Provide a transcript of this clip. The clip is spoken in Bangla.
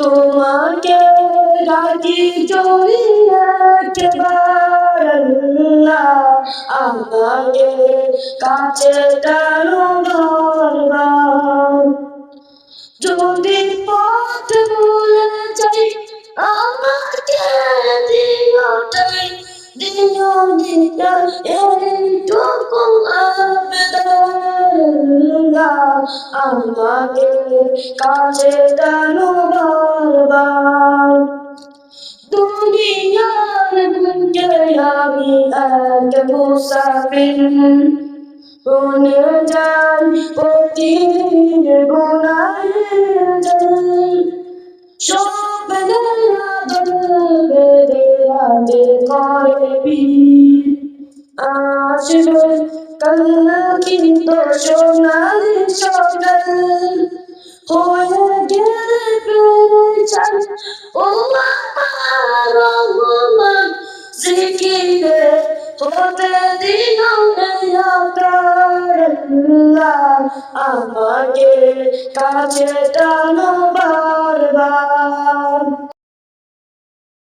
তোমাকে ডাকি যদি একবার আল্লাহ আমাকে কাছে টানো বারবার যদি পথ ভুলে যাই আমাকে দিওটাই দিও দিও এইটুকু আবেদন আমাকে কাছে টানো বারবার দুনিয়ার বুকে আমি এক মুসাফির বনে যাই প্রতিদিন গুনাহের জাল স্বপ্নের বেড়ে রাতে করে ভিড় আসবে কাল কিন্তু সোনালি সকাল হয়ে গেলে পেরে চাই ও আমার রহমান জিকিরে হতে দিও আল্লাহ আমাকে কাছে টানো বারবার